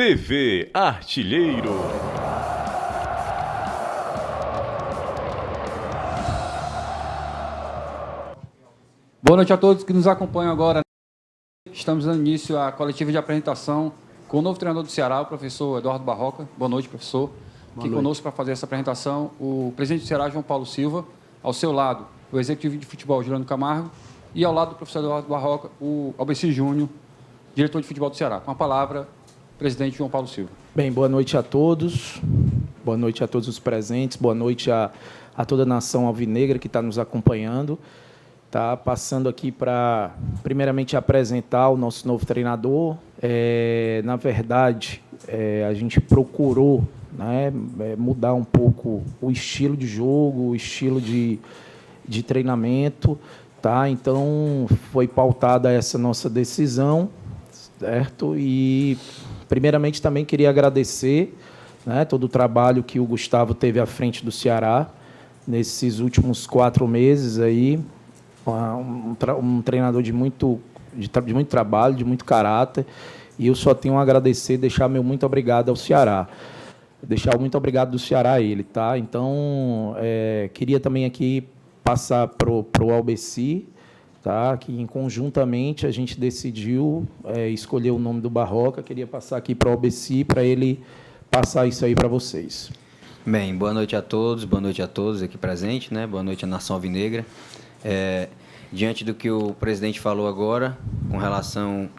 TV Artilheiro. Boa noite a todos que nos acompanham agora. Estamos dando início à coletiva de apresentação com o novo treinador do Ceará, o professor Eduardo Barroca. Boa noite, professor. Aqui conosco para fazer essa apresentação, o presidente do Ceará, João Paulo Silva. Ao seu lado, o executivo de futebol, Juliano Camargo. E ao lado do professor Eduardo Barroca, o Albeci Júnior, diretor de futebol do Ceará. Com a palavra, o presidente João Paulo Silva. Bem, boa noite a todos. Boa noite a todos os presentes. Boa noite a toda a nação alvinegra que está nos acompanhando. Tá passando aqui para, primeiramente, apresentar o nosso novo treinador. Na verdade, a gente procurou, né, mudar um pouco o estilo de jogo, o estilo de treinamento. Tá? Então, foi pautada essa nossa decisão, certo? E, primeiramente, também queria agradecer, né, todo o trabalho que o Gustavo teve à frente do Ceará nesses últimos 4 meses aí. Um treinador de muito trabalho, de muito caráter, e eu só tenho a agradecer, deixar meu muito obrigado ao Ceará. Deixar o muito obrigado do Ceará a ele, tá? Então, queria também aqui passar para o Albeci, tá? Que conjuntamente a gente decidiu escolher o nome do Barroca. Queria passar aqui para o Albeci, para ele passar isso aí para vocês. Bem, boa noite a todos aqui presentes, né? Boa noite à nação alvinegra. Diante do que o presidente falou agora, com relação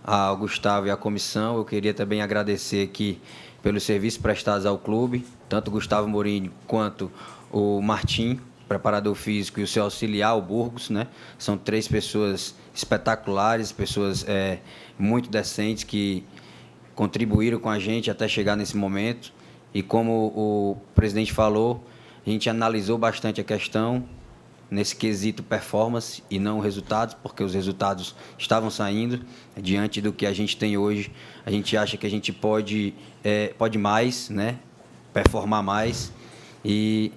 ao Gustavo e à comissão, eu queria também agradecer aqui pelos serviços prestados ao clube, tanto o Gustavo Mourinho quanto o Martim, preparador físico, e o seu auxiliar, o Burgos, né? São 3 pessoas espetaculares, pessoas muito decentes que contribuíram com a gente até chegar nesse momento. E como o presidente falou, a gente analisou bastante a questão nesse quesito performance e não resultados, porque os resultados estavam saindo. Diante do que a gente tem hoje, a gente acha que a gente pode mais, né? Performar mais. E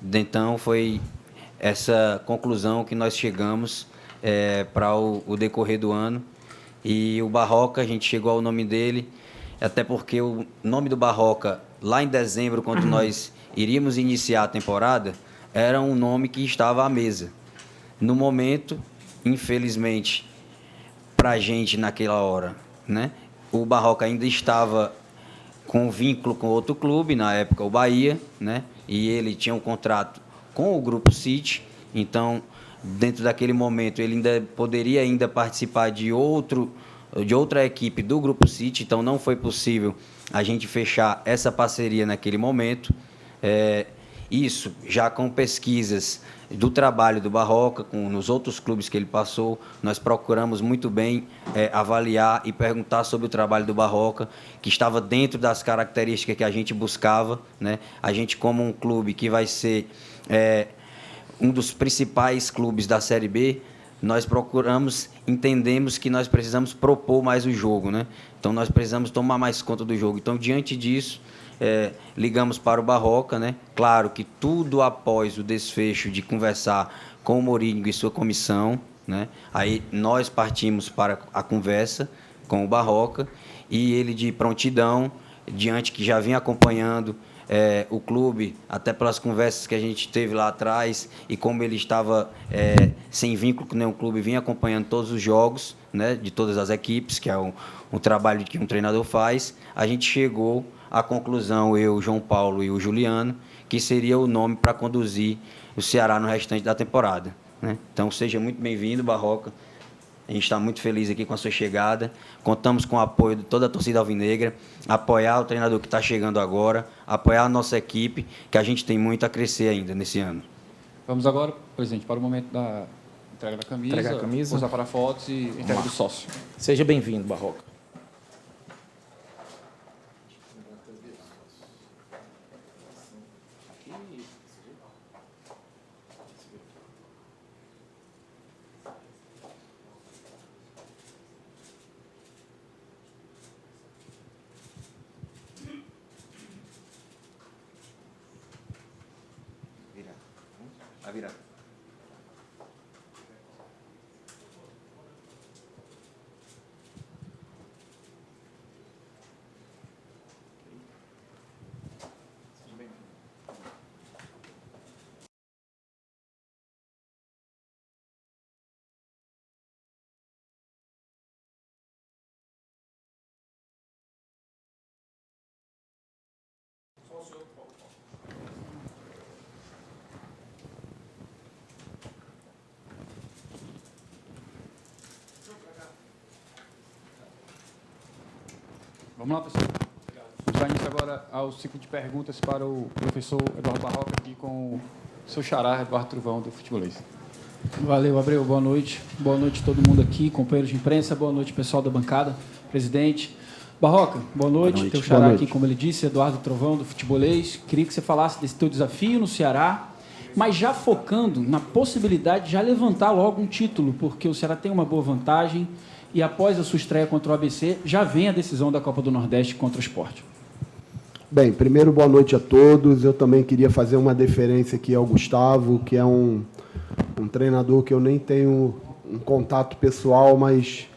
então foi essa conclusão que nós chegamos para o decorrer do ano. E o Barroca, a gente chegou ao nome dele, até porque o nome do Barroca, lá em dezembro, quando nós iríamos iniciar a temporada, era um nome que estava à mesa. No momento, infelizmente, para a gente naquela hora, né, o Barroca ainda estava com vínculo com outro clube, na época o Bahia, né, e ele tinha um contrato com o Grupo City. Então, dentro daquele momento, ele ainda poderia participar de outra equipe do Grupo City. Então, não foi possível a gente fechar essa parceria naquele momento. Isso já com pesquisas do trabalho do Barroca, nos outros clubes que ele passou, nós procuramos muito bem avaliar e perguntar sobre o trabalho do Barroca, que estava dentro das características que a gente buscava, né? A gente, como um clube que vai ser um dos principais clubes da Série B, nós entendemos que nós precisamos propor mais o jogo, né? Então, nós precisamos tomar mais conta do jogo. Então, diante disso, ligamos para o Barroca, né? Claro que tudo após o desfecho de conversar com o Mourinho e sua comissão, né? Aí nós partimos para a conversa com o Barroca, e ele, de prontidão, diante que já vinha acompanhando o clube, até pelas conversas que a gente teve lá atrás, e como ele estava sem vínculo com nenhum clube, vinha acompanhando todos os jogos, né, de todas as equipes, que é um trabalho que um treinador faz. A gente chegou à conclusão, eu, João Paulo e o Juliano, que seria o nome para conduzir o Ceará no restante da temporada, né? Então, seja muito bem-vindo, Barroca. A gente está muito feliz aqui com a sua chegada. Contamos com o apoio de toda a torcida alvinegra, apoiar o treinador que está chegando agora, apoiar a nossa equipe, que a gente tem muito a crescer ainda nesse ano. Vamos agora, presidente, para o momento da entrega da camisa, Entregar a camisa, posar para fotos e entrega do sócio. Seja bem-vindo, Barroca. Vai virar. Vamos lá, professor. Vamos dar início agora ao ciclo de perguntas para o professor Eduardo Barroca, aqui com o seu xará, Eduardo Truvão, do Futebolês. Valeu, Abreu. Boa noite. Boa noite a todo mundo aqui, companheiros de imprensa. Boa noite, pessoal da bancada, presidente. Barroca, boa noite. Teu xará aqui, como ele disse, Eduardo Trovão, do Futebolês. Queria que você falasse desse teu desafio no Ceará, mas já focando na possibilidade de já levantar logo um título, porque o Ceará tem uma boa vantagem e após a sua estreia contra o ABC, já vem a decisão da Copa do Nordeste contra o Sport. Bem, primeiro, boa noite a todos. Eu também queria fazer uma deferência aqui ao Gustavo, que é um treinador que eu nem tenho um contato pessoal, mas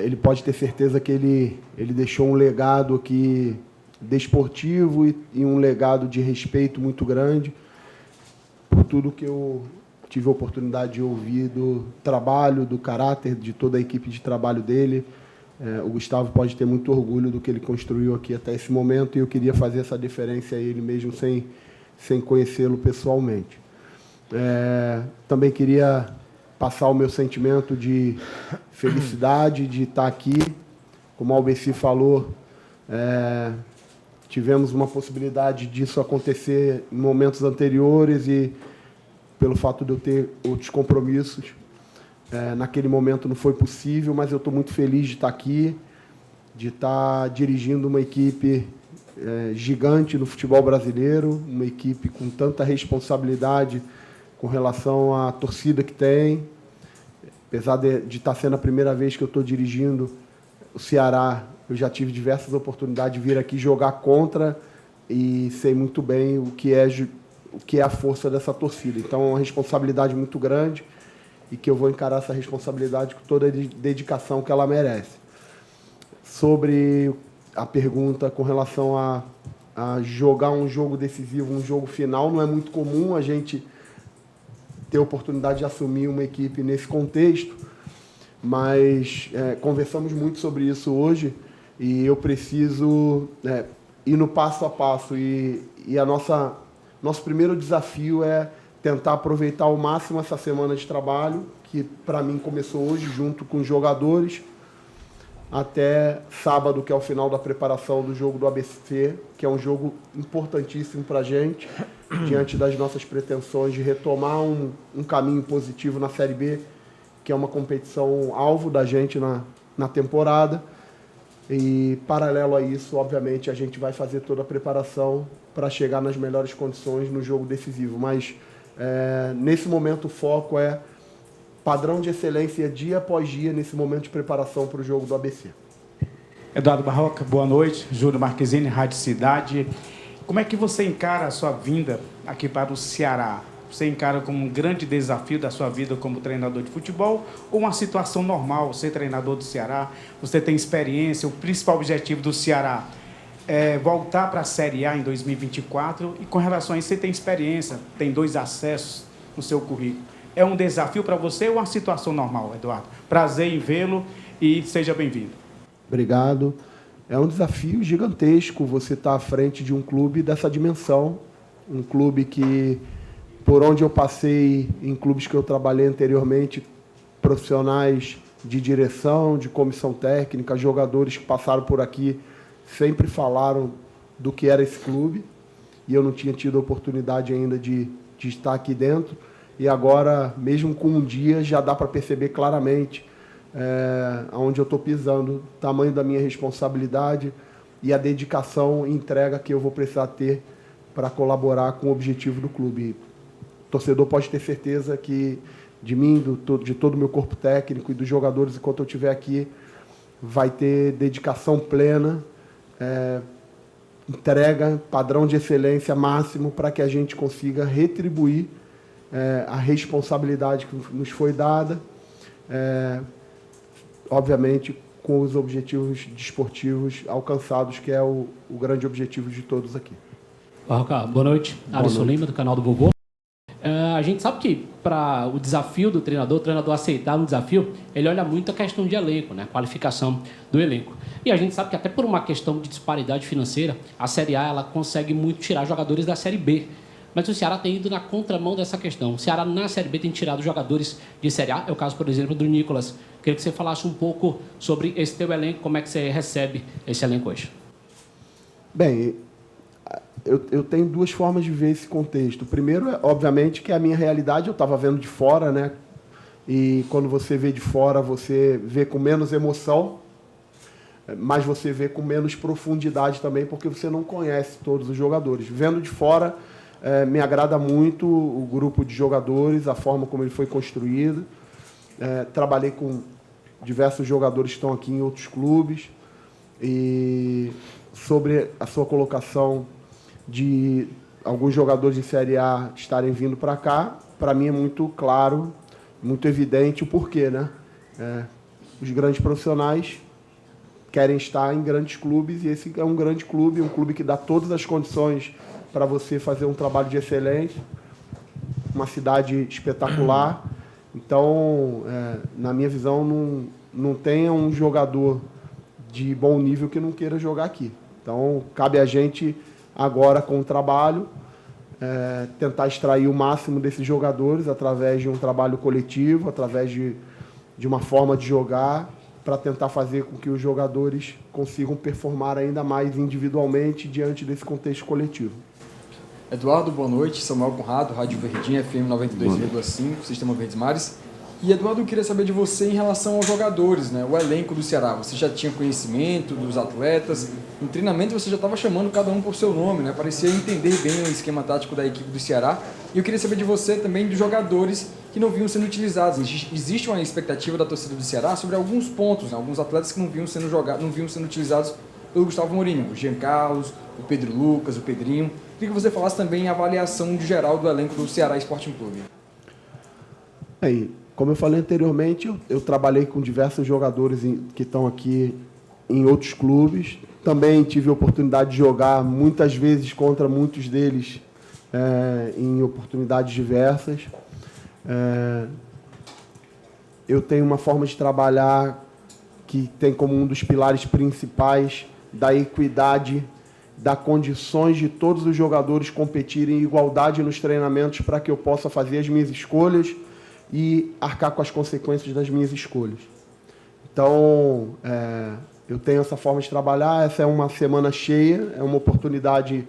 ele pode ter certeza que ele deixou um legado aqui desportivo e um legado de respeito muito grande por tudo que eu tive a oportunidade de ouvir do trabalho, do caráter de toda a equipe de trabalho dele. O Gustavo pode ter muito orgulho do que ele construiu aqui até esse momento e eu queria fazer essa deferência a ele mesmo sem conhecê-lo pessoalmente. Também queria passar o meu sentimento de felicidade de estar aqui. Como a Albeci falou, tivemos uma possibilidade disso acontecer em momentos anteriores e, pelo fato de eu ter outros compromissos, naquele momento não foi possível, mas eu estou muito feliz de estar aqui, de estar dirigindo uma equipe gigante no futebol brasileiro, uma equipe com tanta responsabilidade com relação à torcida que tem. Apesar de estar sendo a primeira vez que eu estou dirigindo o Ceará, eu já tive diversas oportunidades de vir aqui jogar contra e sei muito bem o que é a força dessa torcida. Então, é uma responsabilidade muito grande e que eu vou encarar essa responsabilidade com toda a dedicação que ela merece. Sobre a pergunta com relação a jogar um jogo decisivo, um jogo final, não é muito comum a gente ter a oportunidade de assumir uma equipe nesse contexto, mas conversamos muito sobre isso hoje e eu preciso ir no passo a passo e nosso primeiro desafio é tentar aproveitar ao máximo essa semana de trabalho, que para mim começou hoje, junto com os jogadores, até sábado, que é o final da preparação do jogo do ABC, que é um jogo importantíssimo para a gente, diante das nossas pretensões de retomar um caminho positivo na Série B, que é uma competição alvo da gente na temporada. E, paralelo a isso, obviamente, a gente vai fazer toda a preparação para chegar nas melhores condições no jogo decisivo. Mas, nesse momento, o foco é padrão de excelência dia após dia nesse momento de preparação para o jogo do ABC. Eduardo Barroca, boa noite. Júlio Marquezine, Rádio Cidade. Como é que você encara a sua vinda aqui para o Ceará? Você encara como um grande desafio da sua vida como treinador de futebol ou uma situação normal, ser treinador do Ceará? Você tem experiência, o principal objetivo do Ceará é voltar para a Série A em 2024 e com relação a isso você tem experiência, tem 2 acessos no seu currículo. É um desafio para você ou uma situação normal, Eduardo? Prazer em vê-lo e seja bem-vindo. Obrigado. É um desafio gigantesco você estar à frente de um clube dessa dimensão, um clube que, por onde eu passei, em clubes que eu trabalhei anteriormente, profissionais de direção, de comissão técnica, jogadores que passaram por aqui, sempre falaram do que era esse clube, e eu não tinha tido a oportunidade ainda de estar aqui dentro. E agora, mesmo com um dia, já dá para perceber claramente aonde eu estou pisando, o tamanho da minha responsabilidade e a dedicação e entrega que eu vou precisar ter para colaborar com o objetivo do clube. O torcedor pode ter certeza que de mim, de todo o meu corpo técnico e dos jogadores, enquanto eu estiver aqui, vai ter dedicação plena, entrega, padrão de excelência máximo para que a gente consiga retribuir a responsabilidade que nos foi dada, obviamente com os objetivos desportivos alcançados, que é o grande objetivo de todos aqui. Barroca, boa noite. Alisson Lima, do canal do Vovô. A gente sabe que para o desafio do treinador, o treinador aceitar um desafio, ele olha muito a questão de elenco, né? Qualificação do elenco. E a gente sabe que até por uma questão de disparidade financeira, a Série A ela consegue muito tirar jogadores da Série B. mas o Ceará tem ido na contramão dessa questão. O Ceará na Série B tem tirado jogadores de Série A, é o caso, por exemplo, do Nicolas. Queria que você falasse um pouco sobre esse teu elenco, como é que você recebe esse elenco hoje. Bem, eu tenho duas formas de ver esse contexto. Primeiro, obviamente, que a minha realidade eu estava vendo de fora, né? E quando você vê de fora, você vê com menos emoção, mas você vê com menos profundidade também, porque você não conhece todos os jogadores. Vendo de fora, me agrada muito o grupo de jogadores, a forma como ele foi construído. Trabalhei com diversos jogadores que estão aqui em outros clubes. E sobre a sua colocação de alguns jogadores de Série A estarem vindo para cá, para mim é muito claro, muito evidente o porquê, né? Os grandes profissionais querem estar em grandes clubes e esse é um grande clube, um clube que dá todas as condições para você fazer um trabalho de excelência, uma cidade espetacular. Então, na minha visão, não tenha um jogador de bom nível que não queira jogar aqui. Então, cabe a gente agora, com o trabalho, tentar extrair o máximo desses jogadores através de um trabalho coletivo, através de uma forma de jogar, para tentar fazer com que os jogadores consigam performar ainda mais individualmente diante desse contexto coletivo. Eduardo, boa noite. Samuel Conrado, Rádio Verdinha, FM 92,5, Sistema Verdes Mares. E, Eduardo, eu queria saber de você em relação aos jogadores, né? O elenco do Ceará. Você já tinha conhecimento dos atletas? No treinamento você já estava chamando cada um por seu nome, né? Parecia entender bem o esquema tático da equipe do Ceará. E eu queria saber de você também dos jogadores que não vinham sendo utilizados. Existe uma expectativa da torcida do Ceará sobre alguns pontos, né? Alguns atletas que não vinham sendo utilizados pelo Gustavo Mourinho. O Jean Carlos, o Pedro Lucas, o Pedrinho. Queria que você falasse também a avaliação de geral do elenco do Ceará Sporting Clube. Como eu falei anteriormente, eu trabalhei com diversos jogadores que estão aqui em outros clubes. Também tive a oportunidade de jogar muitas vezes contra muitos deles em oportunidades diversas. Eu tenho uma forma de trabalhar que tem como um dos pilares principais da equidade, das condições de todos os jogadores competirem em igualdade nos treinamentos para que eu possa fazer as minhas escolhas e arcar com as consequências das minhas escolhas. Então, eu tenho essa forma de trabalhar, essa é uma semana cheia, é uma oportunidade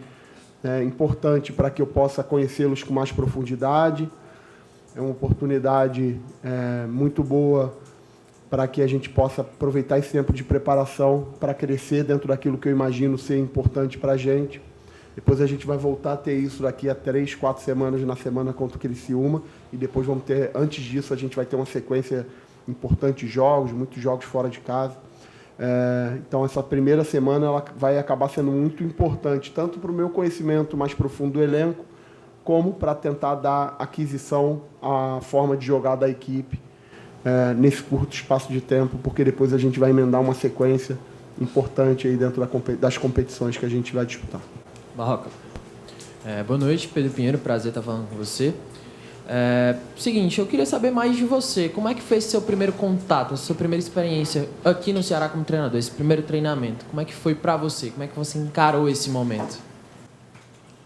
importante para que eu possa conhecê-los com mais profundidade, é uma oportunidade muito boa para que a gente possa aproveitar esse tempo de preparação para crescer dentro daquilo que eu imagino ser importante para a gente. Depois a gente vai voltar a ter isso daqui a 3, 4 semanas na semana contra o Criciúma. E depois vamos ter, antes disso, a gente vai ter uma sequência importante de jogos, muitos jogos fora de casa. Então, essa primeira semana ela vai acabar sendo muito importante, tanto para o meu conhecimento mais profundo do elenco, como para tentar dar aquisição à forma de jogar da equipe nesse curto espaço de tempo, porque depois a gente vai emendar uma sequência importante aí dentro das competições que a gente vai disputar. Barroca. Boa noite, Pedro Pinheiro, prazer estar falando com você. Seguinte, eu queria saber mais de você. Como é que foi esse seu primeiro contato, a sua primeira experiência aqui no Ceará como treinador, esse primeiro treinamento? Como é que foi para você? Como é que você encarou esse momento?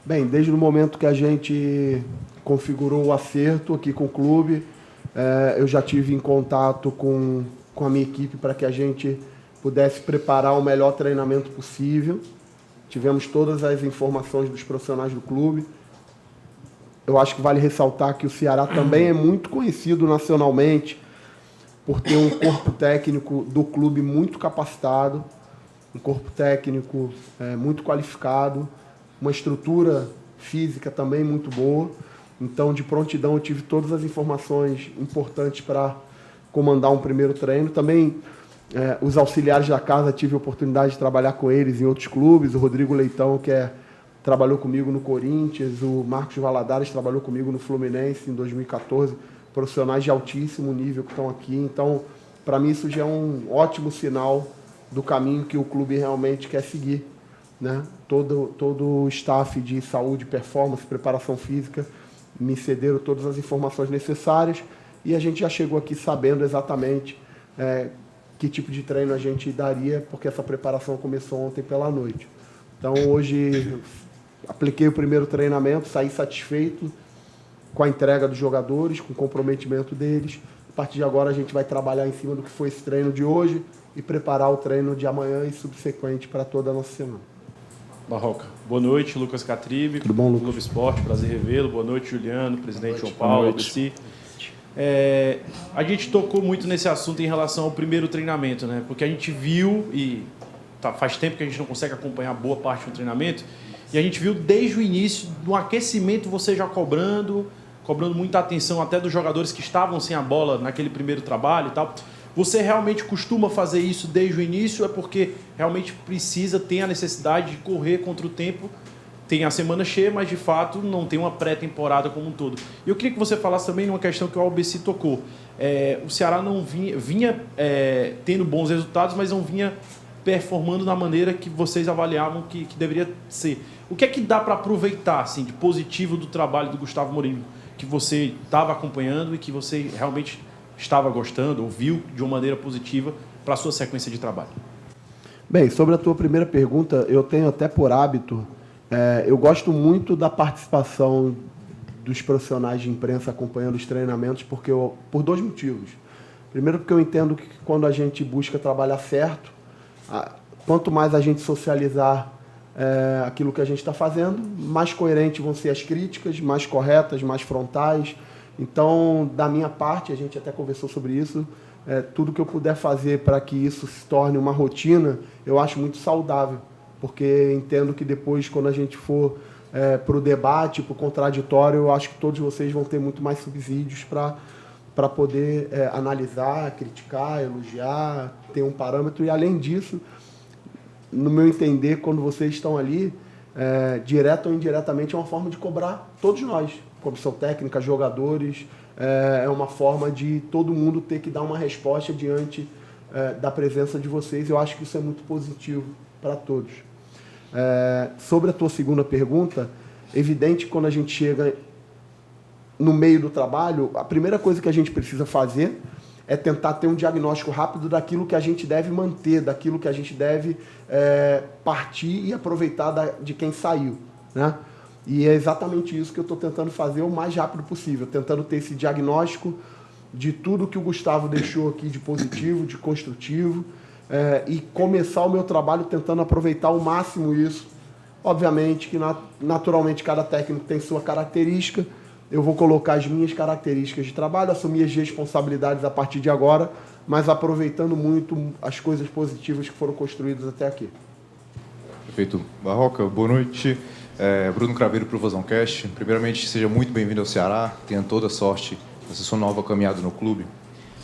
Bem, desde o momento que a gente configurou o acerto aqui com o clube, eu já tive em contato com a minha equipe para que a gente pudesse preparar o melhor treinamento possível. Tivemos todas as informações dos profissionais do clube. Eu acho que vale ressaltar que o Ceará também é muito conhecido nacionalmente por ter um corpo técnico do clube muito capacitado, um corpo técnico muito qualificado, uma estrutura física também muito boa. Então, de prontidão, eu tive todas as informações importantes para comandar um primeiro treino. Também os auxiliares da casa, tive a oportunidade de trabalhar com eles em outros clubes. O Rodrigo Leitão, que trabalhou comigo no Corinthians, o Marcos Valadares trabalhou comigo no Fluminense em 2014, profissionais de altíssimo nível que estão aqui. Então, para mim, isso já é um ótimo sinal do caminho que o clube realmente quer seguir, né? Todo o staff de saúde, performance, preparação física, me cederam todas as informações necessárias e a gente já chegou aqui sabendo exatamente que tipo de treino a gente daria, porque essa preparação começou ontem pela noite. Então, hoje, apliquei o primeiro treinamento, saí satisfeito com a entrega dos jogadores, com o comprometimento deles. A partir de agora a gente vai trabalhar em cima do que foi esse treino de hoje e preparar o treino de amanhã e subsequente para toda a nossa semana. Barroca, boa noite, Lucas Catribe, Tudo bom, Lucas? Globo Esporte, prazer revê-lo. Boa noite, Juliano, presidente João Paulo, ABC. A gente tocou muito nesse assunto em relação ao primeiro treinamento, né? Porque a gente viu, e faz tempo que a gente não consegue acompanhar boa parte do treinamento, e a gente viu desde o início, do aquecimento, você já cobrando muita atenção até dos jogadores que estavam sem a bola naquele primeiro trabalho e tal. Você realmente costuma fazer isso desde o início? É porque realmente tem a necessidade de correr contra o tempo? Tem a semana cheia, mas de fato não tem uma pré-temporada como um todo. E eu queria que você falasse também numa questão que o ABC tocou. O Ceará não vinha tendo bons resultados, mas não vinha performando da maneira que vocês avaliavam que deveria ser. O que é que dá para aproveitar assim, de positivo do trabalho do Gustavo Mourinho, que você estava acompanhando e que você realmente estava gostando ou viu de uma maneira positiva para a sua sequência de trabalho? Bem, sobre a tua primeira pergunta, eu tenho até por hábito, eu gosto muito da participação dos profissionais de imprensa acompanhando os treinamentos, por dois motivos. Primeiro, porque eu entendo que quando a gente busca trabalhar certo, quanto mais a gente socializar aquilo que a gente está fazendo, mais coerentes vão ser as críticas, mais corretas, mais frontais. Então, da minha parte, a gente até conversou sobre isso, tudo que eu puder fazer para que isso se torne uma rotina, eu acho muito saudável, porque entendo que depois, quando a gente for para o debate, para o contraditório, eu acho que todos vocês vão ter muito mais subsídios para poder analisar, criticar, elogiar, ter um parâmetro. E, além disso, no meu entender, quando vocês estão ali, direto ou indiretamente, é uma forma de cobrar todos nós, comissão técnica, jogadores, é uma forma de todo mundo ter que dar uma resposta diante da presença de vocês. Eu acho que isso é muito positivo para todos. Sobre a tua segunda pergunta, evidente que quando a gente chega no meio do trabalho, a primeira coisa que a gente precisa fazer é tentar ter um diagnóstico rápido daquilo que a gente deve manter, daquilo que a gente deve partir e aproveitar de quem saiu, né? E é exatamente isso que eu estou tentando fazer o mais rápido possível, tentando ter esse diagnóstico de tudo que o Gustavo deixou aqui de positivo, de construtivo, e começar o meu trabalho tentando aproveitar ao máximo isso. Obviamente que, naturalmente, cada técnico tem sua característica. Eu vou colocar as minhas características de trabalho, assumir as responsabilidades a partir de agora, mas aproveitando muito as coisas positivas que foram construídas até aqui. Perfeito. Barroca, boa noite. Bruno Craveiro para o Vozãocast. Primeiramente, seja muito bem-vindo ao Ceará. Tenha toda a sorte nessa sua nova caminhada no clube.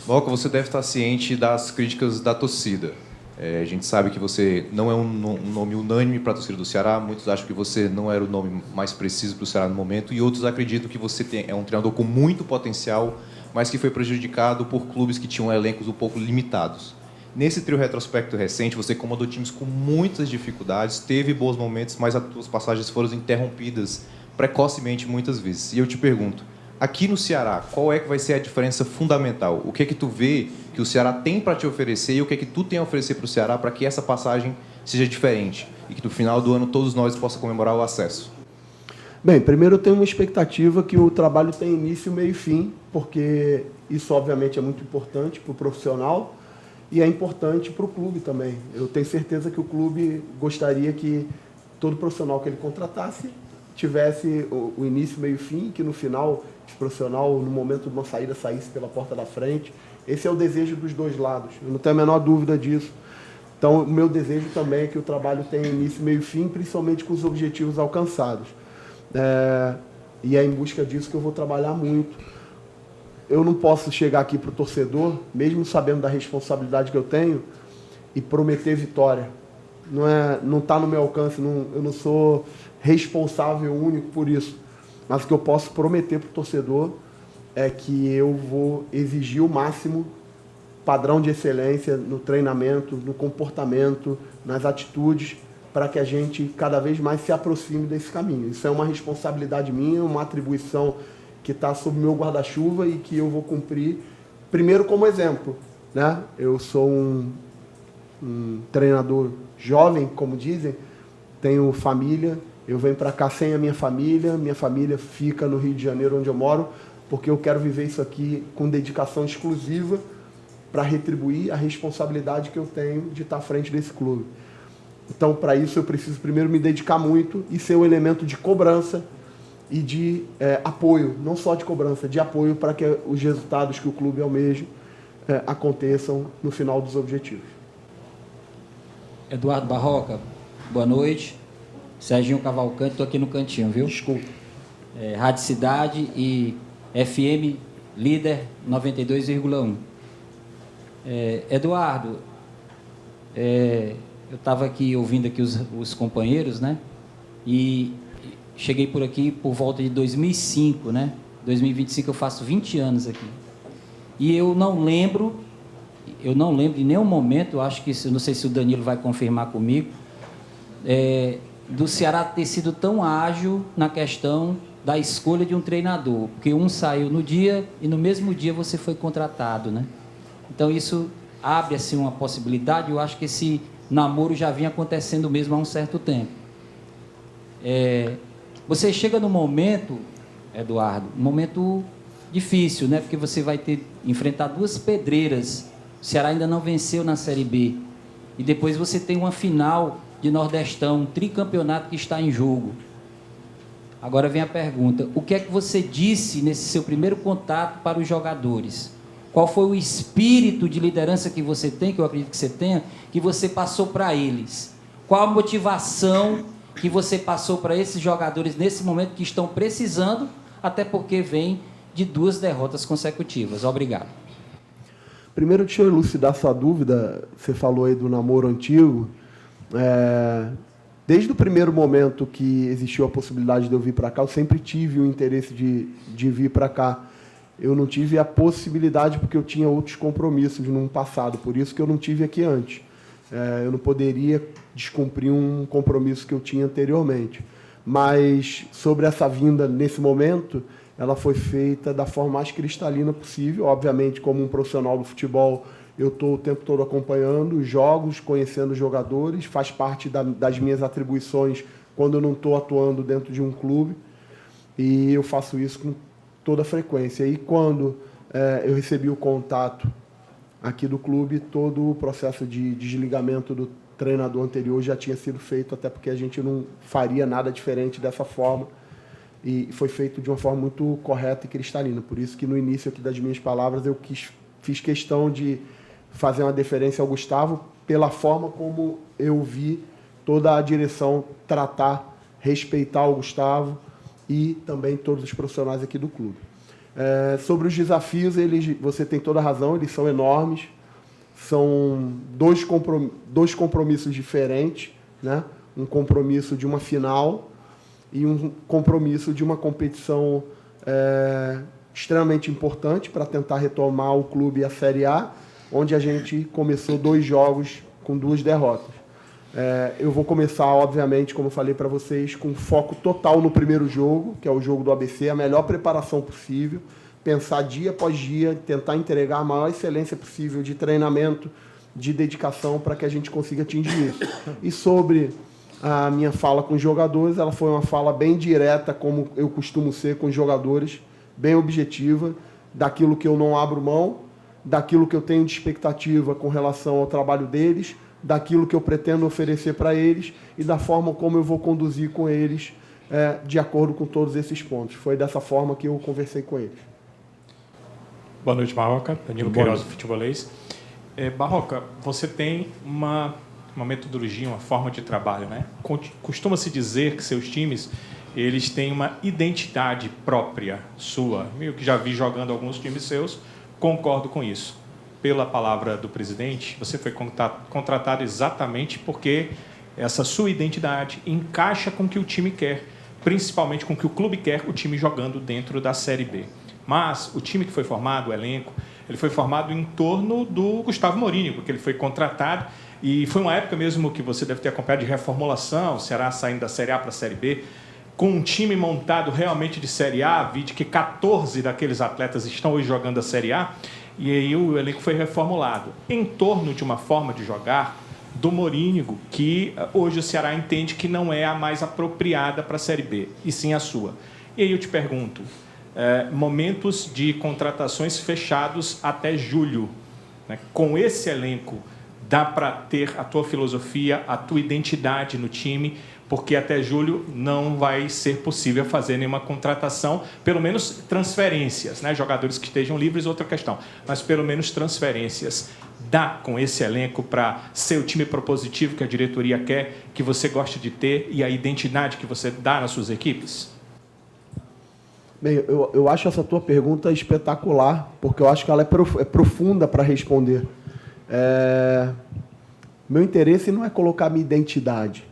Barroca, você deve estar ciente das críticas da torcida. A gente sabe que você não é um nome unânime para a torcida do Ceará. Muitos acham que você não era o nome mais preciso para o Ceará no momento. E outros acreditam que você é um treinador com muito potencial, mas que foi prejudicado por clubes que tinham elencos um pouco limitados. Nesse trio retrospecto recente, você comandou times com muitas dificuldades, teve bons momentos, mas as suas passagens foram interrompidas precocemente muitas vezes. E eu te pergunto, aqui no Ceará, qual é que vai ser a diferença fundamental? O que é que tu vê que o Ceará tem para te oferecer e o que é que tu tem a oferecer para o Ceará para que essa passagem seja diferente e que no final do ano todos nós possamos comemorar o acesso? Bem, primeiro eu tenho uma expectativa que o trabalho tenha início, meio e fim, porque isso obviamente é muito importante para o profissional e é importante para o clube também. Eu tenho certeza que o clube gostaria que todo profissional que ele contratasse tivesse o início, meio e fim, que no final esse profissional, no momento de uma saída, saísse pela porta da frente. Esse é o desejo dos dois lados, eu não tenho a menor dúvida disso. Então, o meu desejo também é que o trabalho tenha início, meio e fim, principalmente com os objetivos alcançados. E é em busca disso que eu vou trabalhar muito. Eu não posso chegar aqui para o torcedor, mesmo sabendo da responsabilidade que eu tenho, e prometer vitória. Não está no meu alcance, eu não sou responsável único por isso. Mas o que eu posso prometer para o torcedor é que eu vou exigir o máximo padrão de excelência no treinamento, no comportamento, nas atitudes, para que a gente cada vez mais se aproxime desse caminho. Isso é uma responsabilidade minha, uma atribuição que está sob o meu guarda-chuva e que eu vou cumprir, primeiro como exemplo, né? Eu sou um treinador jovem, como dizem, tenho família, Eu venho para cá sem a minha família fica no Rio de Janeiro, onde eu moro, porque eu quero viver isso aqui com dedicação exclusiva para retribuir a responsabilidade que eu tenho de estar à frente desse clube. Então, para isso, eu preciso primeiro me dedicar muito e ser um elemento de cobrança e de apoio, não só de cobrança, de apoio para que os resultados que o clube almeja aconteçam no final dos objetivos. Eduardo Barroca, boa noite. Serginho Cavalcante, estou aqui no cantinho, viu? Desculpa. Rádio Cidade e FM Líder 92,1. Eduardo, eu estava aqui ouvindo aqui os companheiros, né? E cheguei por aqui por volta de 2005, né? 2025 eu faço 20 anos aqui. E eu não lembro em nenhum momento, acho que, não sei se o Danilo vai confirmar comigo, do Ceará ter sido tão ágil na questão da escolha de um treinador, porque um saiu no dia e no mesmo dia você foi contratado, né? Então isso abre assim uma possibilidade. Eu acho que esse namoro já vinha acontecendo mesmo há um certo tempo. Você chega no momento, Eduardo, um momento difícil, né? Porque você vai enfrentar duas pedreiras. O Ceará ainda não venceu na Série B. E depois você tem uma final de Nordestão, um tricampeonato que está em jogo. Agora vem a pergunta: o que é que você disse nesse seu primeiro contato para os jogadores? Qual foi o espírito de liderança que você tem, que eu acredito que você tenha, que você passou para eles? Qual a motivação que você passou para esses jogadores nesse momento que estão precisando, até porque vem de 2 derrotas consecutivas? Obrigado. Primeiro, deixa eu elucidar sua dúvida. Você falou aí do namoro antigo. Desde o primeiro momento que existiu a possibilidade de eu vir para cá, eu sempre tive o interesse de vir para cá. Eu não tive a possibilidade porque eu tinha outros compromissos no passado, por isso que eu não tive aqui antes. Eu não poderia descumprir um compromisso que eu tinha anteriormente. Mas sobre essa vinda nesse momento, ela foi feita da forma mais cristalina possível. Obviamente, como um profissional do futebol, eu estou o tempo todo acompanhando os jogos, conhecendo os jogadores, faz parte das minhas atribuições quando eu não estou atuando dentro de um clube, e eu faço isso com toda a frequência. E quando eu recebi o contato aqui do clube, todo o processo de desligamento do treinador anterior já tinha sido feito, até porque a gente não faria nada diferente dessa forma, e foi feito de uma forma muito correta e cristalina. Por isso que no início aqui das minhas palavras eu fiz questão de fazer uma deferência ao Gustavo pela forma como eu vi toda a direção tratar, respeitar o Gustavo e também todos os profissionais aqui do clube. Sobre os desafios, você tem toda a razão, eles são enormes. São dois compromissos diferentes, né? Um compromisso de uma final e um compromisso de uma competição extremamente importante para tentar retomar o clube e a Série A, onde a gente começou 2 jogos com 2 derrotas. Eu vou começar, obviamente, como eu falei para vocês, com foco total no primeiro jogo, que é o jogo do ABC, a melhor preparação possível, pensar dia após dia, tentar entregar a maior excelência possível de treinamento, de dedicação, para que a gente consiga atingir isso. E sobre a minha fala com os jogadores, ela foi uma fala bem direta, como eu costumo ser com os jogadores, bem objetiva, daquilo que eu não abro mão, daquilo que eu tenho de expectativa com relação ao trabalho deles, daquilo que eu pretendo oferecer para eles e da forma como eu vou conduzir com eles de acordo com todos esses pontos. Foi dessa forma que eu conversei com eles. Boa noite, Barroca. Danilo Queiroz, do Futebolês. Barroca, você tem uma metodologia, uma forma de trabalho, né? Costuma-se dizer que seus times eles têm uma identidade própria sua. Eu que já vi jogando alguns times seus, concordo com isso. Pela palavra do presidente, você foi contratado exatamente porque essa sua identidade encaixa com o que o time quer, principalmente com o que o clube quer, o time jogando dentro da Série B. Mas o time que foi formado, o elenco, ele foi formado em torno do Gustavo Mourinho, porque ele foi contratado e foi uma época mesmo que você deve ter acompanhado de reformulação, o Ceará saindo da Série A para a Série B, com um time montado realmente de Série A, vide que 14 daqueles atletas estão hoje jogando a Série A, e aí o elenco foi reformulado em torno de uma forma de jogar do Morínigo, que hoje o Ceará entende que não é a mais apropriada para a Série B, e sim a sua. E aí eu te pergunto, momentos de contratações fechados até julho, né? Com esse elenco, dá para ter a tua filosofia, a tua identidade no time, porque até julho não vai ser possível fazer nenhuma contratação, pelo menos transferências, né? Jogadores que estejam livres, outra questão, mas pelo menos transferências. Dá com esse elenco para ser o time propositivo que a diretoria quer, que você gosta de ter, e a identidade que você dá nas suas equipes? Bem, eu acho essa tua pergunta espetacular, porque eu acho que ela é profunda para responder. Meu interesse não é colocar minha identidade.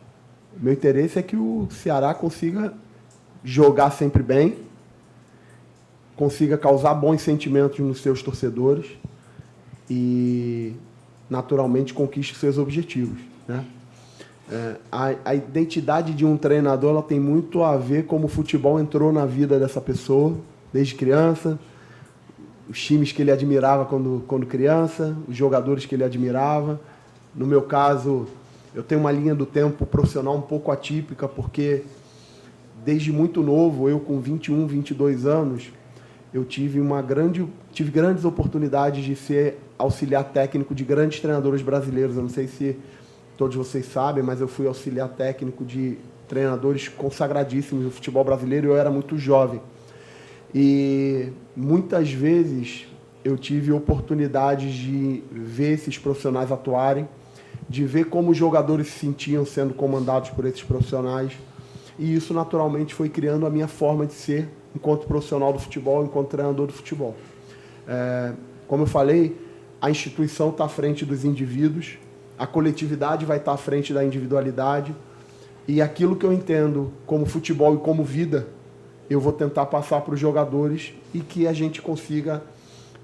Meu interesse é que o Ceará consiga jogar sempre bem, consiga causar bons sentimentos nos seus torcedores e, naturalmente, conquiste seus objetivos, né? A identidade de um treinador, ela tem muito a ver como o futebol entrou na vida dessa pessoa, desde criança, os times que ele admirava quando criança, os jogadores que ele admirava. No meu caso, eu tenho uma linha do tempo profissional um pouco atípica, porque desde muito novo, eu com 21, 22 anos, eu tive grandes oportunidades de ser auxiliar técnico de grandes treinadores brasileiros. Eu não sei se todos vocês sabem, mas eu fui auxiliar técnico de treinadores consagradíssimos do futebol brasileiro e eu era muito jovem. E muitas vezes eu tive oportunidades de ver esses profissionais atuarem, de ver como os jogadores se sentiam sendo comandados por esses profissionais. E isso, naturalmente, foi criando a minha forma de ser enquanto profissional do futebol, enquanto treinador do futebol. Como eu falei, a instituição está à frente dos indivíduos, a coletividade vai estar à frente da individualidade, e aquilo que eu entendo como futebol e como vida, eu vou tentar passar para os jogadores e que a gente consiga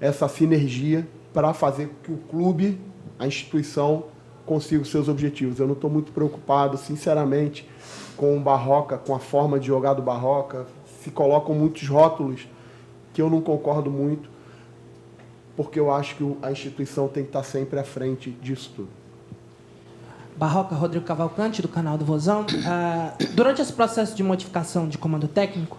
essa sinergia para fazer que o clube, a instituição, consiga os seus objetivos. Eu não estou muito preocupado, sinceramente, com o Barroca, com a forma de jogar do Barroca. Se colocam muitos rótulos que eu não concordo muito, porque eu acho que a instituição tem que estar sempre à frente disso tudo. Barroca, Rodrigo Cavalcante, do canal do Vozão. Durante esse processo de modificação de comando técnico,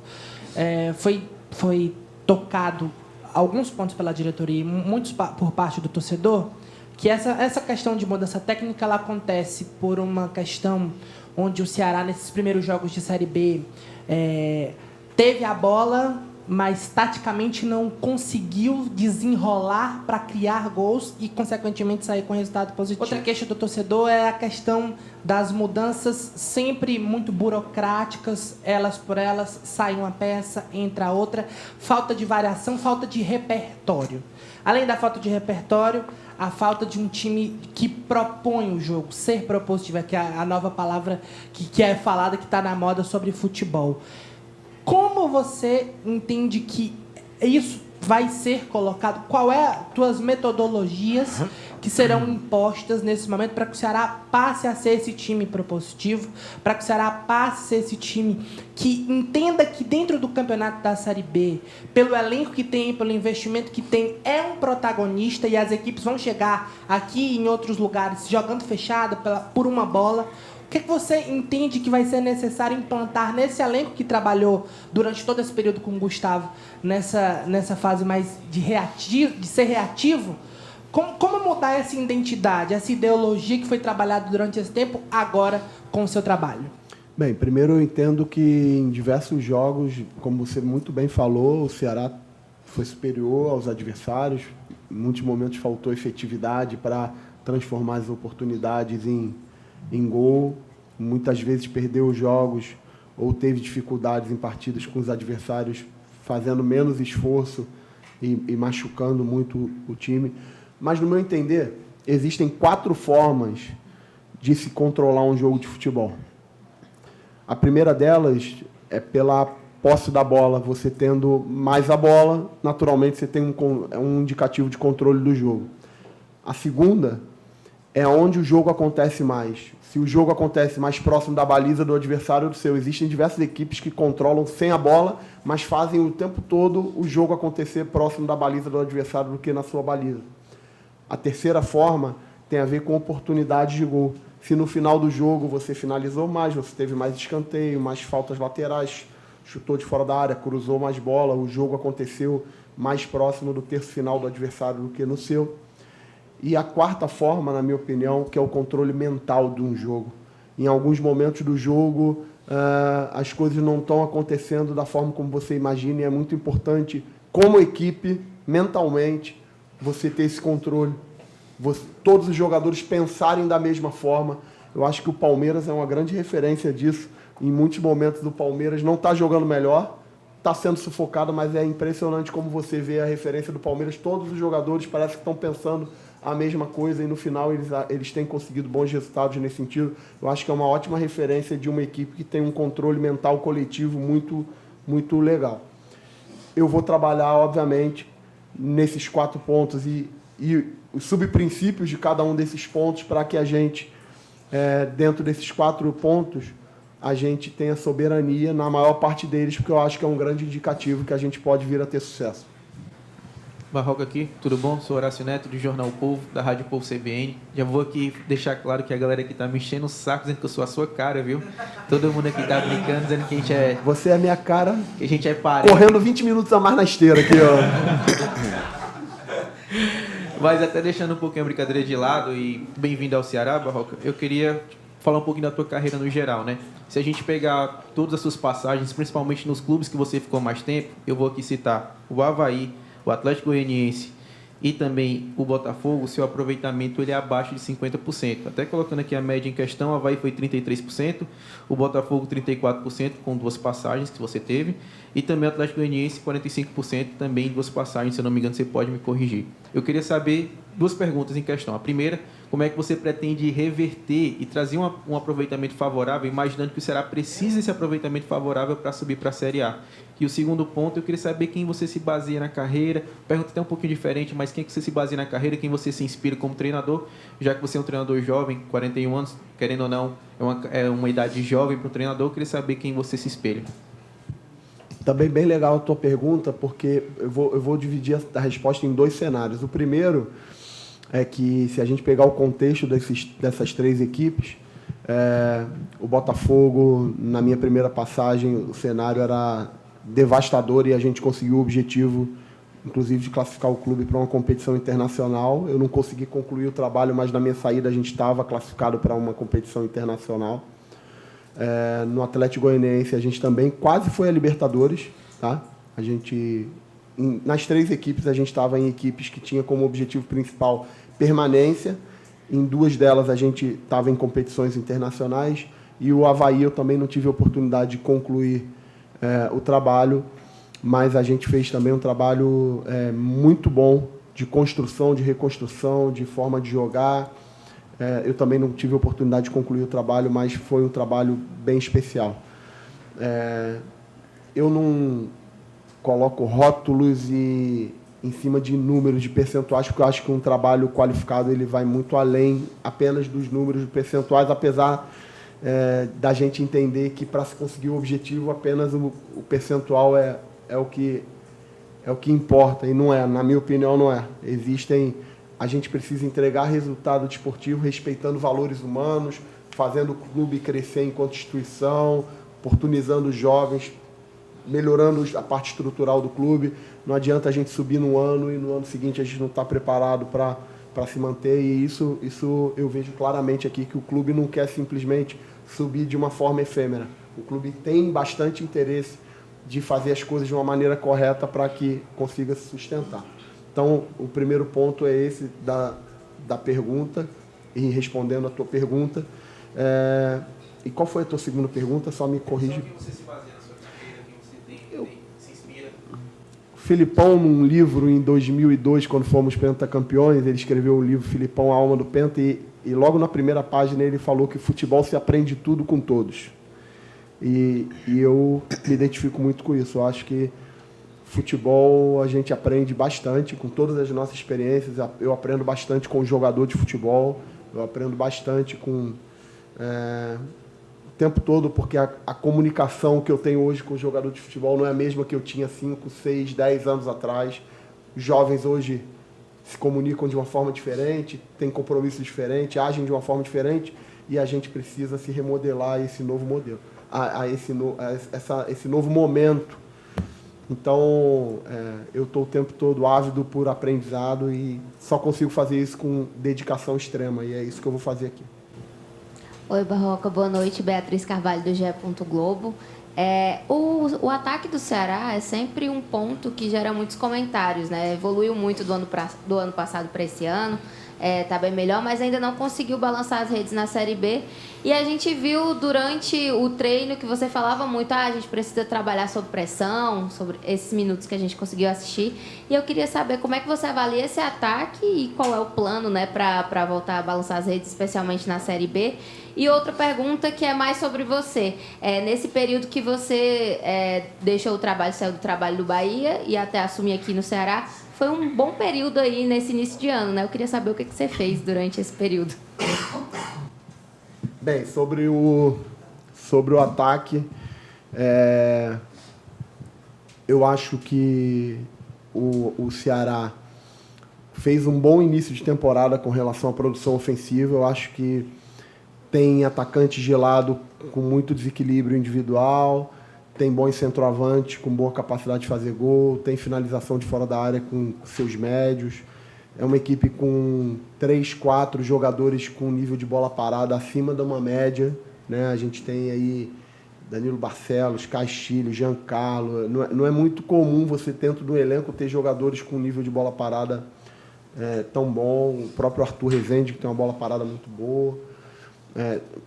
foi tocado alguns pontos pela diretoria e muitos por parte do torcedor, que essa questão de mudança técnica ela acontece por uma questão onde o Ceará, nesses primeiros jogos de Série B, teve a bola, mas taticamente não conseguiu desenrolar para criar gols e, consequentemente, sair com resultado positivo. Outra queixa do torcedor é a questão das mudanças sempre muito burocráticas, elas por elas, sai uma peça, entra outra, falta de variação, falta de repertório. Além da falta de repertório, a falta de um time que propõe o jogo, ser propositivo, que é a nova palavra que é falada, que está na moda sobre futebol. Como você entende que isso vai ser colocado? Qual é as tuas metodologias que serão impostas nesse momento para que o Ceará passe a ser esse time propositivo, para que o Ceará passe a ser esse time que entenda que dentro do campeonato da Série B, pelo elenco que tem, pelo investimento que tem, é um protagonista e as equipes vão chegar aqui e em outros lugares jogando fechada por uma bola? O que você entende que vai ser necessário implantar nesse elenco que trabalhou durante todo esse período com o Gustavo, nessa fase mais de ser reativo? Como mudar essa identidade, essa ideologia que foi trabalhada durante esse tempo, agora com o seu trabalho? Bem, primeiro eu entendo que em diversos jogos, como você muito bem falou, o Ceará foi superior aos adversários. Em muitos momentos faltou efetividade para transformar as oportunidades em gol. Muitas vezes perdeu os jogos ou teve dificuldades em partidas com os adversários, fazendo menos esforço e machucando muito o time. Mas, no meu entender, existem 4 formas de se controlar um jogo de futebol. A primeira delas é pela posse da bola. Você tendo mais a bola, naturalmente você tem um indicativo de controle do jogo. A segunda é onde o jogo acontece mais. Se o jogo acontece mais próximo da baliza do adversário ou do seu. Existem diversas equipes que controlam sem a bola, mas fazem o tempo todo o jogo acontecer próximo da baliza do adversário do que na sua baliza. A terceira forma tem a ver com oportunidade de gol. Se no final do jogo você finalizou mais, você teve mais escanteio, mais faltas laterais, chutou de fora da área, cruzou mais bola, o jogo aconteceu mais próximo do terço final do adversário do que no seu. E a quarta forma, na minha opinião, que é o controle mental de um jogo. Em alguns momentos do jogo, as coisas não estão acontecendo da forma como você imagina, e é muito importante, como equipe, mentalmente, você ter esse controle. Todos os jogadores pensarem da mesma forma. Eu acho que o Palmeiras é uma grande referência disso. Em muitos momentos o Palmeiras não está jogando melhor, está sendo sufocado, mas é impressionante como você vê a referência do Palmeiras. Todos os jogadores parece que estão pensando a mesma coisa e no final eles têm conseguido bons resultados nesse sentido. Eu acho que é uma ótima referência de uma equipe que tem um controle mental coletivo muito, muito legal. Eu vou trabalhar, obviamente, nesses 4 pontos e os subprincípios de cada um desses pontos para que a gente, dentro desses 4 pontos, a gente tenha soberania na maior parte deles, porque eu acho que é um grande indicativo que a gente pode vir a ter sucesso. Barroca aqui, tudo bom? Sou Horácio Neto, do Jornal Povo, da Rádio Povo CBN. Já vou aqui deixar claro que a galera aqui tá me enchendo o saco, dizendo que eu sou a sua cara, viu? Todo mundo aqui tá brincando, dizendo que a gente é... Você é a minha cara... Que a gente é parente. Correndo 20 minutos a mais na esteira aqui, ó. Mas até deixando um pouquinho a brincadeira de lado e bem-vindo ao Ceará, Barroca, eu queria falar um pouquinho da tua carreira no geral, né? Se a gente pegar todas as suas passagens, principalmente nos clubes que você ficou mais tempo, eu vou aqui citar o Avaí, o Atlético Goianiense e também o Botafogo, o seu aproveitamento ele é abaixo de 50%. Até colocando aqui a média em questão, o Avaí foi 33%, o Botafogo 34%, com 2 passagens que você teve, e também o Atlético Goianiense 45%, também 2 passagens, se eu não me engano, você pode me corrigir. Eu queria saber 2 perguntas em questão. A primeira, como é que você pretende reverter e trazer um aproveitamento favorável, imaginando que o Ceará precisa desse aproveitamento favorável para subir para a Série A? E o segundo ponto, eu queria saber quem você se baseia na carreira. Pergunta até um pouquinho diferente, mas quem que você se baseia na carreira, quem você se inspira como treinador, já que você é um treinador jovem, 41 anos, querendo ou não, é uma idade jovem para um treinador, eu queria saber quem você se espelha. Também bem legal a tua pergunta, porque eu vou dividir a resposta em 2 cenários. O primeiro é que, se a gente pegar o contexto dessas 3 equipes, o Botafogo, na minha primeira passagem, o cenário era devastador e a gente conseguiu o objetivo, inclusive, de classificar o clube para uma competição internacional. Eu não consegui concluir o trabalho, mas na minha saída a gente estava classificado para uma competição internacional. No Atlético Goianiense a gente também quase foi a Libertadores, tá? A gente, nas 3 equipes, a gente estava em equipes que tinha como objetivo principal permanência. Em 2 delas a gente estava em competições internacionais, e o Avaí eu também não tive a oportunidade de concluir o trabalho, mas a gente fez também um trabalho muito bom de construção, de reconstrução, de forma de jogar. Eu também não tive a oportunidade de concluir o trabalho, mas foi um trabalho bem especial. Eu não coloco rótulos em cima de números, de percentuais, porque eu acho que um trabalho qualificado ele vai muito além apenas dos números de percentuais, apesar da gente entender que, para se conseguir o objetivo, apenas o percentual é o que importa, e não é, na minha opinião, não é. A gente precisa entregar resultado desportivo respeitando valores humanos, fazendo o clube crescer enquanto instituição, oportunizando os jovens, melhorando a parte estrutural do clube. Não adianta a gente subir num ano e no ano seguinte a gente não está preparado para se manter, e isso eu vejo claramente aqui, que o clube não quer simplesmente subir de uma forma efêmera. O clube tem bastante interesse de fazer as coisas de uma maneira correta para que consiga se sustentar. Então, o primeiro ponto é esse da pergunta, e respondendo a tua pergunta. E qual foi a tua segunda pergunta? Só me corrige. Quem você se baseia na sua carreira, quem você se inspira? Filipão, num livro em 2002, quando fomos pentacampeões, ele escreveu o livro Filipão, a Alma do Penta, e logo na primeira página ele falou que futebol se aprende tudo com todos. E eu me identifico muito com isso. Eu acho que futebol a gente aprende bastante com todas as nossas experiências. Eu aprendo bastante com o jogador de futebol, eu aprendo bastante com o tempo todo, porque a comunicação que eu tenho hoje com o jogador de futebol não é a mesma que eu tinha 5, 6, 10 anos atrás. Os jovens hoje se comunicam de uma forma diferente, têm compromissos diferentes, agem de uma forma diferente, e a gente precisa se remodelar a esse novo modelo, esse novo momento. Então, eu estou o tempo todo ávido por aprendizado e só consigo fazer isso com dedicação extrema, e é isso que eu vou fazer aqui. Oi, Barroca, boa noite. Beatriz Carvalho, do GE. Globo. O ataque do Ceará é sempre um ponto que gera muitos comentários, né? Evoluiu muito do ano passado para esse ano, tá bem melhor, mas ainda não conseguiu balançar as redes na Série B. E a gente viu durante o treino que você falava muito, a gente precisa trabalhar sob pressão, sobre esses minutos que a gente conseguiu assistir. E eu queria saber como é que você avalia esse ataque e qual é o plano, né, para voltar a balançar as redes, especialmente na Série B. E outra pergunta que é mais sobre você. Nesse período que você deixou o trabalho, saiu do trabalho do Bahia e até assumir aqui no Ceará, foi um bom período aí nesse início de ano, né? Eu queria saber o que você fez durante esse período. Bem, sobre o ataque, eu acho que o Ceará fez um bom início de temporada com relação à produção ofensiva. Eu acho que tem atacante de lado com muito desequilíbrio individual, tem bons centroavantes com boa capacidade de fazer gol, tem finalização de fora da área com seus médios. É uma equipe com 3, 4 jogadores com nível de bola parada acima de uma média, né? A gente tem aí Danilo Barcelos, Castilho, Giancarlo. Não é muito comum você, dentro do elenco, ter jogadores com nível de bola parada tão bom. O próprio Arthur Rezende, que tem uma bola parada muito boa.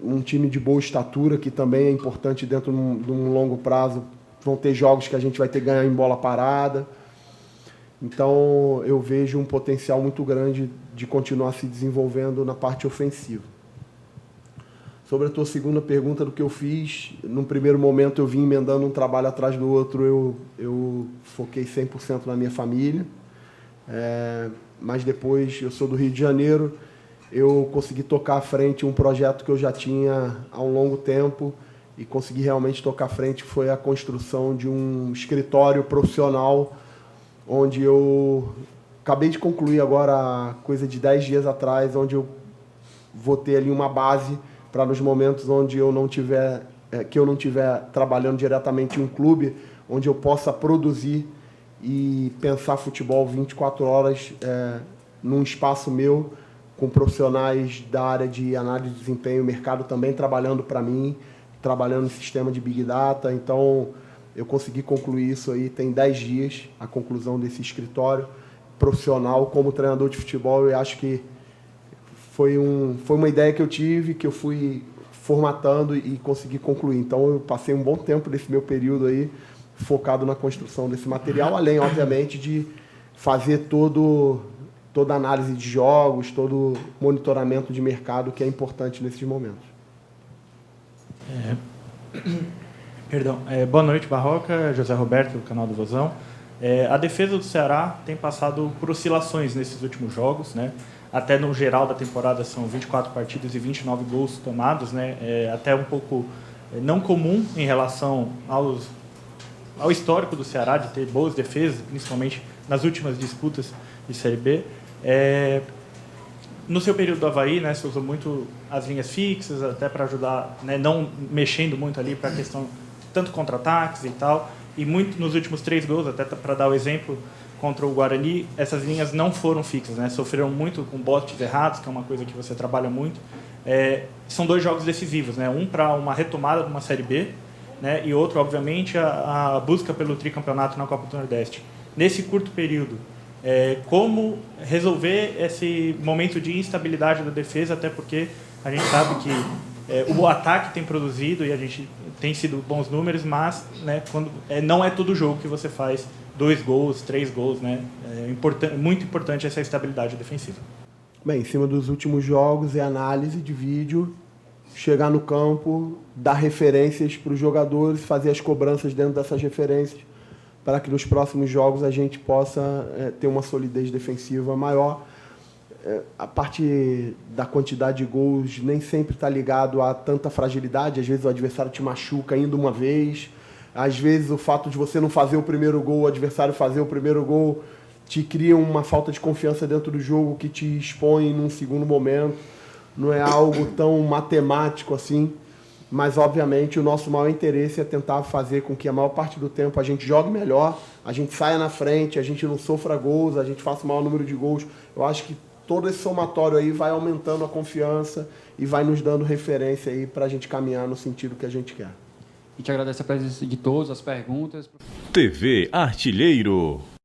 Um time de boa estatura, que também é importante dentro de um longo prazo. Vão ter jogos que a gente vai ter que ganhar em bola parada. Então, eu vejo um potencial muito grande de continuar se desenvolvendo na parte ofensiva. Sobre a tua segunda pergunta do que eu fiz, num primeiro momento eu vim emendando um trabalho atrás do outro, eu foquei 100% na minha família, mas depois, eu sou do Rio de Janeiro, eu consegui tocar à frente um projeto que eu já tinha há um longo tempo e consegui realmente tocar à frente, que foi a construção de um escritório profissional, onde eu acabei de concluir agora, coisa de 10 dias atrás, onde eu vou ter ali uma base para nos momentos onde eu não tiver trabalhando diretamente em um clube, onde eu possa produzir e pensar futebol 24 horas num espaço meu, com profissionais da área de análise de desempenho, o mercado também trabalhando para mim, trabalhando em sistema de Big Data. Então, eu consegui concluir isso aí, tem 10 dias, a conclusão desse escritório profissional como treinador de futebol. Eu acho que foi uma ideia que eu tive, que eu fui formatando e consegui concluir. Então, eu passei um bom tempo desse meu período aí focado na construção desse material, além, obviamente, de fazer toda a análise de jogos, todo o monitoramento de mercado que é importante nesses momentos. Boa noite, Barroca. José Roberto, do canal do Vozão. A defesa do Ceará tem passado por oscilações nesses últimos jogos, né? Até no geral da temporada são 24 partidas e 29 gols tomados, né? Até um pouco não comum em relação ao histórico do Ceará de ter boas defesas, principalmente nas últimas disputas de Série B. No seu período do Avaí, né, você usou muito as linhas fixas, até para ajudar, né, não mexendo muito ali para a questão tanto contra-ataques e tal, e muito nos últimos 3 gols, até para dar o exemplo, contra o Guarani, essas linhas não foram fixas, né, sofreram muito com botes errados, que é uma coisa que você trabalha muito. São 2 jogos decisivos, né, um para uma retomada de uma Série B, né, e outro, obviamente, a busca pelo tricampeonato na Copa do Nordeste. Nesse curto período, como resolver esse momento de instabilidade da defesa, até porque a gente sabe que o ataque tem produzido e a gente tem sido bons números, mas, né, não é todo jogo que você faz 2 gols, 3 gols, né? Muito importante essa estabilidade defensiva. Bem, em cima dos últimos jogos, análise de vídeo, chegar no campo, dar referências para os jogadores, fazer as cobranças dentro dessas referências, para que nos próximos jogos a gente possa ter uma solidez defensiva maior. A parte da quantidade de gols nem sempre está ligado a tanta fragilidade. Às vezes o adversário te machuca ainda uma vez. Às vezes o fato de você não fazer o primeiro gol, o adversário fazer o primeiro gol, te criam uma falta de confiança dentro do jogo que te expõe num segundo momento. Não é algo tão matemático assim, mas obviamente o nosso maior interesse é tentar fazer com que a maior parte do tempo a gente jogue melhor, a gente saia na frente, a gente não sofra gols, a gente faça o maior número de gols. Eu acho que todo esse somatório aí vai aumentando a confiança e vai nos dando referência aí para a gente caminhar no sentido que a gente quer. A gente agradece a presença de todos, as perguntas. TV Artilheiro.